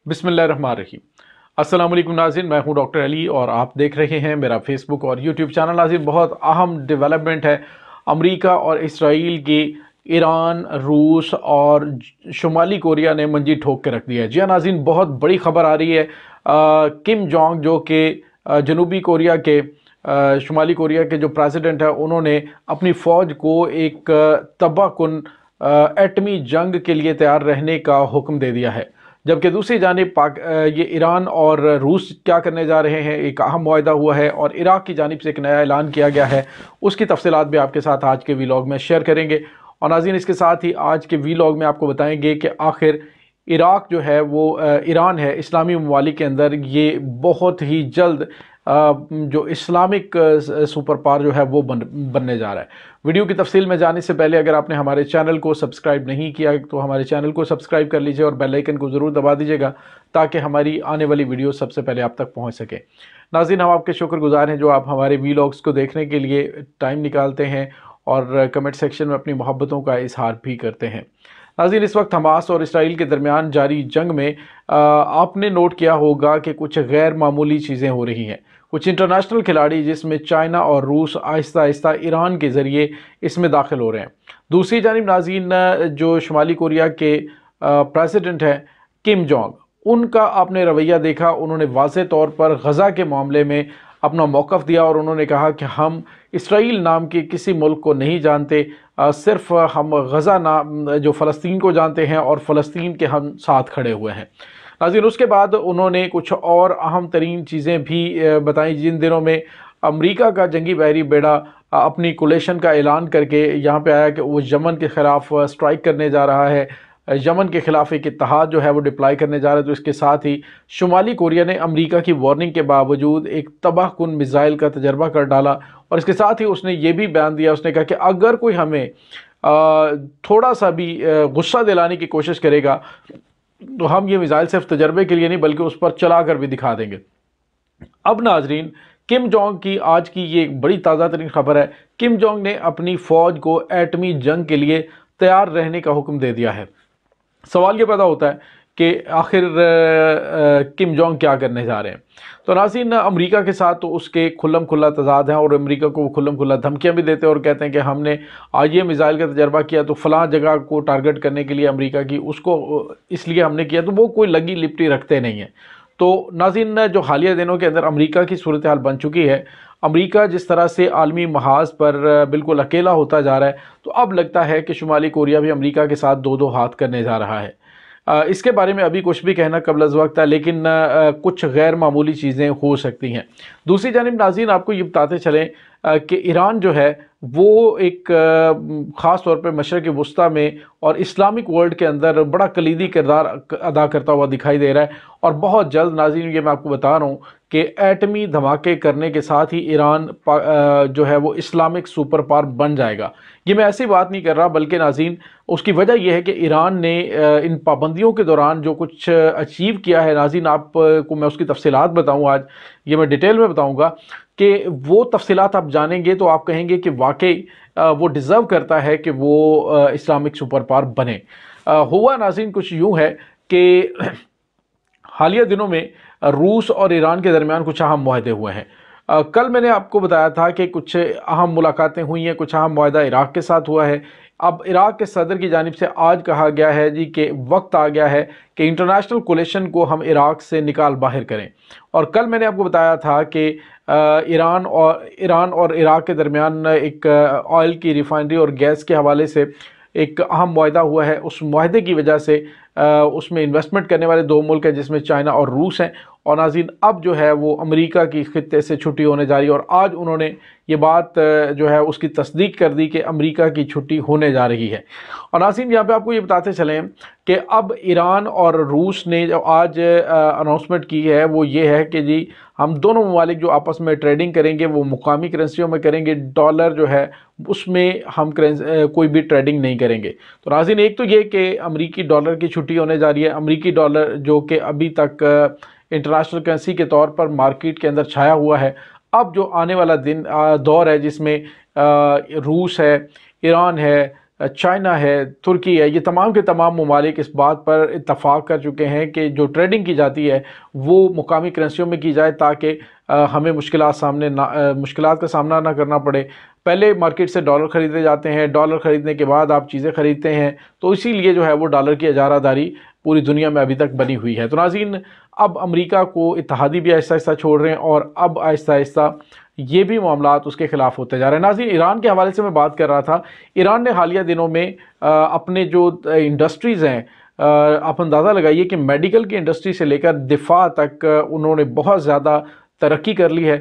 बिस्मिल्लाहिर्रहमानिर्रहीम। अस्सलाम वालेकुम नाज़रीन, मैं हूं डॉक्टर अली और आप देख रहे हैं मेरा फेसबुक और यूट्यूब चैनल। नाज़रीन, बहुत अहम डेवलपमेंट है अमेरिका और इसराइल की। ईरान, रूस और शुमाली कोरिया ने मंजी ठोक के रख दिया है। जी हाँ नाज़रीन, बहुत बड़ी खबर आ रही है। किम जोंग जो कि जनूबी कोरिया के शुमाली कोरिया के जो प्रेसिडेंट है, उन्होंने अपनी फ़ौज को एक तबाहकुन एटमी जंग के लिए तैयार रहने का हुक्म दे दिया है। जबकि दूसरी जानिब ये ईरान और रूस क्या करने जा रहे हैं, एक अहम मुआहदा हुआ है और इराक़ की जानिब से एक नया ऐलान किया गया है। उसकी तफसीलात भी आपके साथ आज के वीलॉग में शेयर करेंगे। और नाज़रीन, इसके साथ ही आज के वीलॉग में आपको बताएंगे कि आखिर इराक़ जो है वो ईरान है, इस्लामी ममालिक के अंदर ये बहुत ही जल्द जो इस्लामिक सुपर पावर जो है वो बनने जा रहा है। वीडियो की तफसील में जाने से पहले अगर आपने हमारे चैनल को सब्सक्राइब नहीं किया तो हमारे चैनल को सब्सक्राइब कर लीजिए और बेल आइकन को ज़रूर दबा दीजिएगा ताकि हमारी आने वाली वीडियो सबसे पहले आप तक पहुंच सके। नाज़रीन, हम आपके शुक्रगुजार हैं जो आप हमारे वीलॉग्स को देखने के लिए टाइम निकालते हैं और कमेंट सेक्शन में अपनी मोहब्बतों का इजहार भी करते हैं। नाज़रीन, इस वक्त हमास और इसराइल के दरमियान जारी जंग में आपने नोट किया होगा कि कुछ गैर मामूली चीज़ें हो रही हैं। कुछ इंटरनेशनल खिलाड़ी जिसमें चाइना और रूस आहिस्ता आहिस्ता ईरान के ज़रिए इसमें दाखिल हो रहे हैं। दूसरी जानिब नाज़रीन, जो शुमाली कोरिया के प्रेसिडेंट हैं किम जोंग, उनका आपने रवैया देखा। उन्होंने वाज़े तौर पर गज़ा के मामले में अपना मौक़िफ़ दिया और उन्होंने कहा कि हम इसराइल नाम के किसी मुल्क को नहीं जानते, सिर्फ हम गज़ा नाम जो फ़लस्तीन को जानते हैं और फ़लस्तीन के हम साथ खड़े हुए हैं। नाज़रीन, उसके बाद उन्होंने कुछ और अहम तरीन चीज़ें भी बताई। जिन दिनों में अमेरिका का जंगी बहरी बेड़ा अपनी कोलेशन का ऐलान करके यहाँ पे आया कि वो यमन के ख़िलाफ़ स्ट्राइक करने जा रहा है, यमन के ख़िलाफ़ एक इत्तेहाद जो है वो डिप्लॉय करने जा रहा है। तो इसके साथ ही शुमाली कोरिया ने अमेरिका की वार्निंग के बावजूद एक तबाहकुन मिसाइल का तजर्बा कर डाला और इसके साथ ही उसने ये भी बयान दिया, उसने कहा कि अगर कोई हमें थोड़ा सा भी गुस्सा दिलाने की कोशिश करेगा तो हम ये मिसाइल सिर्फ तजर्बे के लिए नहीं बल्कि उस पर चला कर भी दिखा देंगे। अब नाजरीन, किम जोंग की आज की ये बड़ी ताज़ा तरीन खबर है। किम जोंग ने अपनी फ़ौज को एटमी जंग के लिए तैयार रहने का हुक्म दे दिया है। सवाल ये पैदा होता है कि आखिर किम जोंग क्या करने जा रहे हैं। तो नाज़रीन, अमेरिका के साथ तो उसके खुल्लम खुल्ला तज़ाद हैं और अमेरिका को खुल्लम खुल्ला धमकियाँ भी देते हैं और कहते हैं कि हमने आज ये मिसाइल का तजर्बा किया तो फ़लाँ जगह को टारगेट करने के लिए अमेरिका की उसको इसलिए हमने किया, तो वो कोई लगी लिपटी रखते नहीं हैं। तो नाज़रीन, जो हालिया दिनों के अंदर अमेरिका की सूरत हाल बन चुकी है, अमेरिका जिस तरह से आलमी महाज पर बिल्कुल अकेला होता जा रहा है, तो अब लगता है कि शुमाली कोरिया भी अमेरिका के साथ दो दो हाथ करने जा रहा है। इसके बारे में अभी कुछ भी कहना कबल अज़ वक्त है, लेकिन कुछ गैर मामूली चीज़ें हो सकती हैं। दूसरी जानिब नाज़रीन, आपको ये बताते चलें कि ईरान जो है वो एक ख़ास तौर पर मशरक़ वस्ता में और इस्लामिक वर्ल्ड के अंदर बड़ा कलीदी किरदार अदा करता हुआ दिखाई दे रहा है। और बहुत जल्द नाज़रीन, ये मैं आपको बता रहा हूँ कि एटमी धमाके करने के साथ ही ईरान जो है वो इस्लामिक सुपर पावर बन जाएगा। ये मैं ऐसी बात नहीं कर रहा, बल्कि नाज़रीन उसकी वजह यह है कि ईरान ने इन पाबंदियों के दौरान जो कुछ अचीव किया है। नाज़रीन, आपको मैं उसकी तफसीलात बताऊँ, आज ये मैं डिटेल में बताऊँगा कि वो तफसीलात आप जानेंगे तो आप कहेंगे कि वाकई वो डिज़र्व करता है कि वो इस्लामिक सुपर पावर बने। हुआ नाज़रीन कुछ यूँ है कि हालिया दिनों में रूस और ईरान के दरमियान कुछ अहम मुआहदे हुए हैं। कल मैंने आपको बताया था कि कुछ अहम मुलाकातें हुई हैं, कुछ अहम मुआहदा इराक़ के साथ हुआ है। अब इराक़ के सदर की जानिब से आज कहा गया है जी कि वक्त आ गया है कि इंटरनेशनल कोलिशन को हम इराक़ से निकाल बाहर करें। और कल मैंने आपको बताया था कि ईरान और इराक़ के दरमियान एक ऑयल की रिफाइनरी और गैस के हवाले से एक अहम मुआहदा हुआ है। उस मुआहदे की वजह से उसमें इन्वेस्टमेंट करने वाले दो मुल्क हैं जिसमें चाइना और रूस हैं। और नाज़रीन, अब जो है वो अमेरिका की खित्ते से छुट्टी होने जा रही है और आज उन्होंने ये बात जो है उसकी तस्दीक कर दी कि अमेरिका की छुट्टी होने जा रही है। और नाज़रीन, यहाँ पे आपको ये बताते चलें कि अब ईरान और रूस ने जो आज अनाउंसमेंट की है वो ये है कि जी हम दोनों ममालिक जो आपस में ट्रेडिंग करेंगे वो मुकामी करेंसियों में करेंगे। डॉलर जो है उसमें हम कोई भी ट्रेडिंग नहीं करेंगे। तो नाज़रीन, एक तो ये कि अमेरिकी डॉलर की छुट्टी होने जा रही है। अमेरिकी डॉलर जो कि अभी तक इंटरनेशनल करेंसी के तौर पर मार्केट के अंदर छाया हुआ है, अब जो आने वाला दौर है जिसमें रूस है, ईरान है, چائنا ہے، ترکی ہے، یہ تمام کے تمام ممالک اس بات پر اتفاق کر چکے ہیں کہ جو ٹریڈنگ کی جاتی ہے وہ مقامی کرنسیوں میں کی جائے تاکہ ہمیں مشکلات کا سامنا نہ کرنا پڑے۔ پہلے مارکیٹ سے ڈالر خریدے جاتے ہیں، ڈالر خریدنے کے بعد آپ چیزیں خریدتے ہیں، تو اسی لیے جو ہے وہ ڈالر کی اجارہ داری پوری دنیا میں ابھی تک بنی ہوئی ہے۔ تو ناظرین، اب امریکہ کو اتحادی بھی آہستہ آہستہ چھوڑ رہے ہیں اور اب آہستہ آہستہ یہ بھی معاملات اس کے خلاف ہوتے جا رہے ہیں۔ ناظرین، ایران کے حوالے سے میں بات کر رہا تھا، ایران نے حالیہ دنوں میں اپنے جو انڈسٹریز ہیں، آپ اندازہ لگائیے کہ میڈیکل کی انڈسٹری سے لے کر دفاع تک انہوں نے بہت زیادہ ترقی کر لی ہے۔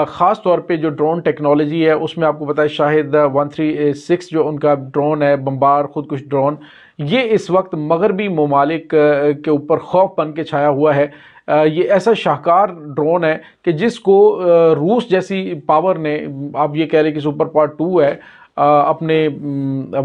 خاص طور پہ جو ڈرون ٹیکنالوجی ہے اس میں آپ کو پتہ ہے شاہد 136 جو ان کا ڈرون ہے، بمبار خودکش ڈرون، یہ اس وقت مغربی ممالک کے اوپر خوف بن کے چھایا ہوا ہے۔ یہ ایسا شاہکار ڈرون ہے کہ جس کو روس جیسی پاور نے، آپ یہ کہہ رہے کہ سپر پاور 2 ہے اپنے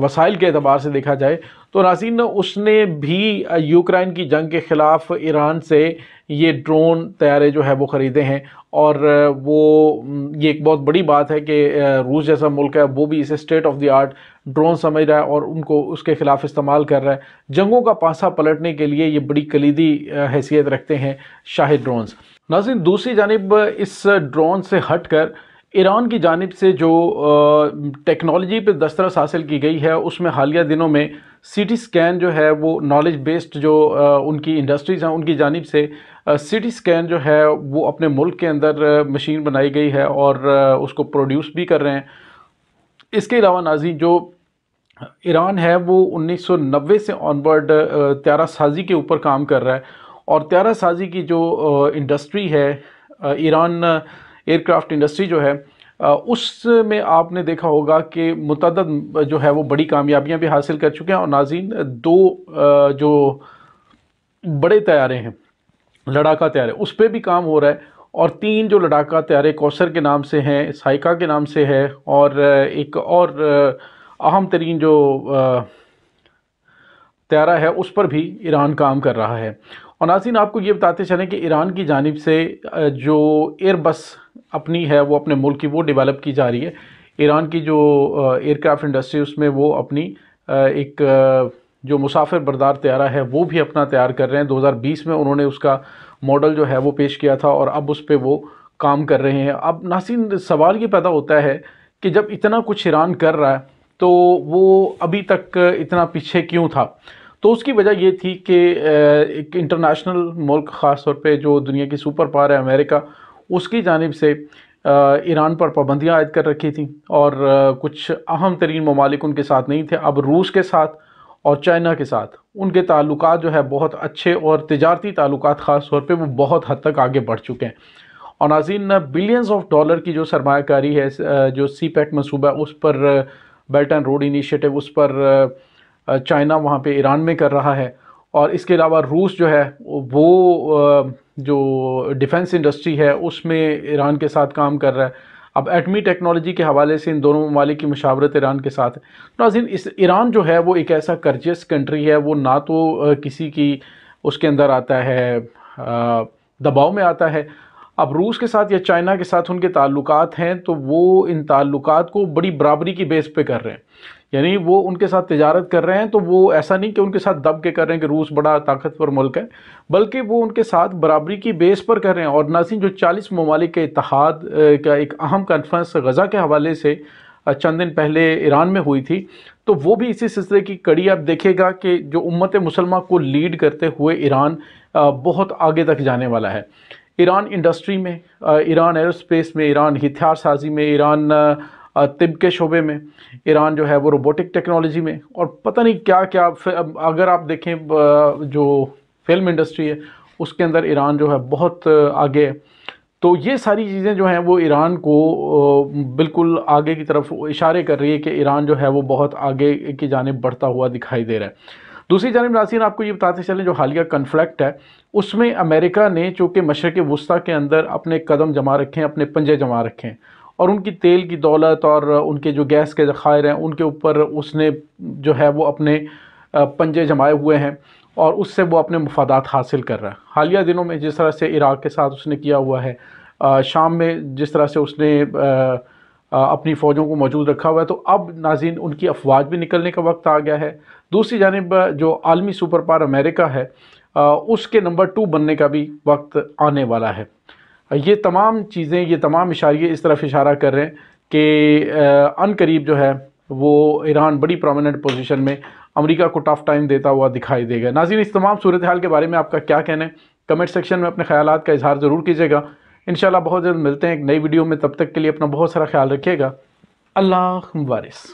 وسائل کے اعتبار سے دیکھا جائے تو ناظرین، اس نے بھی یوکرائن کی جنگ کے خلاف ایران سے یہ ڈرون طیارے جو ہے وہ خریدے ہیں، اور یہ ایک بہت بڑی بات ہے کہ روس جیسا ملک ہے وہ بھی اسے state of the art drone سمجھ رہا ہے اور ان کو اس کے خلاف استعمال کر رہا ہے۔ جنگوں کا پانسا پلٹنے کے لیے یہ بڑی کلیدی حیثیت رکھتے ہیں شاہد ڈرونز۔ ناظرین، دوسری جانب اس ڈرون سے ہٹ کر ایران کی جانب سے جو ٹیکنالوجی پہ دسترس حاصل کی گئی ہے اس میں حالیہ دنوں میں سی ٹی اسکین جو ہے وہ نالج بیسڈ جو ان کی انڈسٹریز ہیں ان کی جانب سے سی ٹی اسکین جو ہے وہ اپنے ملک کے اندر مشین بنائی گئی ہے اور اس کو پروڈیوس بھی کر رہے ہیں۔ اس کے علاوہ ناظرین، جو ایران ہے وہ 1990 سے آنورڈ طیارہ سازی کے اوپر کام کر رہا ہے، اور طیارہ سازی کی جو انڈسٹری ہے، ایران ایئر کرافٹ انڈسٹری جو ہے، اس میں آپ نے دیکھا ہوگا کہ متعدد جو ہے وہ بڑی کامیابیاں بھی حاصل کر چکے ہیں۔ اور ناظرین، 2 جو بڑے طیارے ہیں، لڑاکا طیارے، اس پہ بھی کام ہو رہا ہے، اور 3 جو لڑاکا طیارے کوثر کے نام سے ہیں، سائیکا کے نام سے ہے، اور ایک اور اہم ترین جو طیارہ ہے اس پر بھی ایران کام کر رہا ہے۔ اور ناظرین، آپ کو یہ بتاتے چلیں کہ ایران کی جانب سے جو ایئر بس اپنی ہے وہ اپنے ملک کی وہ ڈیولپ کی جا رہی ہے۔ ایران کی جو ایئر کرافٹ انڈسٹری اس میں وہ اپنی ایک جو مسافر بردار طیارہ ہے وہ بھی اپنا تیار کر رہے ہیں۔ 2020 میں انہوں نے اس کا ماڈل جو ہے وہ پیش کیا تھا اور اب اس پہ وہ کام کر رہے ہیں۔ اب ناظرین، سوال یہ پیدا ہوتا ہے کہ جب اتنا کچھ ایران کر رہا ہے تو وہ ابھی تک اتنا پیچھے کیوں تھا؟ تو اس کی وجہ یہ تھی کہ ایک انٹرنیشنل ملک، خاص طور پہ جو دنیا کی سپر پاور ہے امریکہ، اس کی جانب سے ایران پر پابندیاں عائد کر رکھی تھیں، اور کچھ اہم ترین ممالک ان کے ساتھ نہیں تھے۔ اب روس کے ساتھ اور چائنا کے ساتھ ان کے تعلقات جو ہے بہت اچھے، اور تجارتی تعلقات خاص طور پہ وہ بہت حد تک آگے بڑھ چکے ہیں۔ اور ناظرین، بلینز آف ڈالر کی جو سرمایہ کاری ہے جو سی پیک منصوبہ اس پر، بیلٹ اینڈ روڈ انیشیٹو، اس پر چائنا وہاں پہ ایران میں کر رہا ہے، اور اس کے علاوہ روس جو ہے وہ جو ڈیفنس انڈسٹری ہے اس میں ایران کے ساتھ کام کر رہا ہے۔ اب ایٹمی ٹیکنالوجی کے حوالے سے ان دونوں ممالک کی مشاورت ایران کے ساتھ ہے۔ ناظرین، ایران جو ہے وہ ایک ایسا کرجس کنٹری ہے، وہ نہ تو کسی کی اس کے اندر آتا ہے دباؤ میں آتا ہے۔ اب روس کے ساتھ یا چائنا کے ساتھ ان کے تعلقات ہیں تو وہ ان تعلقات کو بڑی برابری کی بیس پہ کر رہے ہیں، یعنی وہ ان کے ساتھ تجارت کر رہے ہیں تو وہ ایسا نہیں کہ ان کے ساتھ دب کے کر رہے ہیں کہ روس بڑا طاقتور ملک ہے، بلکہ وہ ان کے ساتھ برابری کی بیس پر کر رہے ہیں۔ اور ناظرین، جو 40 ممالک کے اتحاد کا ایک اہم کانفرنس غزہ کے حوالے سے چند دن پہلے ایران میں ہوئی تھی، تو وہ بھی اسی سلسلے کی کڑی آپ دیکھے گا کہ جو امت مسلمہ کو لیڈ کرتے ہوئے ایران بہت آگے تک جانے والا ہے۔ ایران انڈسٹری میں، ایران ایئر اسپیس میں، ایران ہتھیار سازی میں، ایران طب کے شعبے میں، ایران جو ہے وہ روبوٹک ٹیکنالوجی میں، اور پتہ نہیں کیا کیا۔ اگر آپ دیکھیں جو فلم انڈسٹری ہے اس کے اندر ایران جو ہے بہت آگے ہے۔ تو یہ ساری چیزیں جو ہیں وہ ایران کو بالکل آگے کی طرف اشارے کر رہی ہے کہ ایران جو ہے وہ بہت آگے کی جانب بڑھتا ہوا دکھائی دے رہا ہے۔ دوسری جانب ناظرین، آپ کو یہ بتاتے چلیں جو حالیہ کنفلکٹ ہے اس میں امریکہ نے چونکہ مشرق وسطیٰ کے اندر اپنے قدم جما رکھے ہیں، اپنے پنجے جما رکھے ہیں، اور ان کی تیل کی دولت اور ان کے جو گیس کے ذخائر ہیں ان کے اوپر اس نے جو ہے وہ اپنے پنجے جمائے ہوئے ہیں، اور اس سے وہ اپنے مفادات حاصل کر رہا ہے۔ حالیہ دنوں میں جس طرح سے عراق کے ساتھ اس نے کیا ہوا ہے، شام میں جس طرح سے اس نے اپنی فوجوں کو موجود رکھا ہوا ہے، تو اب ناظرین ان کی افواج بھی نکلنے کا وقت آ گیا ہے۔ دوسری جانب جو عالمی سپر پاور امریکہ ہے، اس کے نمبر 2 بننے کا بھی وقت آنے والا ہے۔ یہ تمام چیزیں، یہ تمام اشاریے اس طرف اشارہ کر رہے ہیں کہ ان قریب جو ہے وہ ایران بڑی پرومیننٹ پوزیشن میں امریکہ کو ٹف ٹائم دیتا ہوا دکھائی دے گا۔ ناظرین، اس تمام صورتحال کے بارے میں آپ کا کیا کہنا ہے؟ کمنٹ سیکشن میں اپنے خیالات کا اظہار ضرور کیجیے گا۔ انشاءاللہ بہت جلد ملتے ہیں ایک نئی ویڈیو میں، تب تک کے لیے اپنا بہت سارا خیال رکھیے گا۔ اللہ وارث۔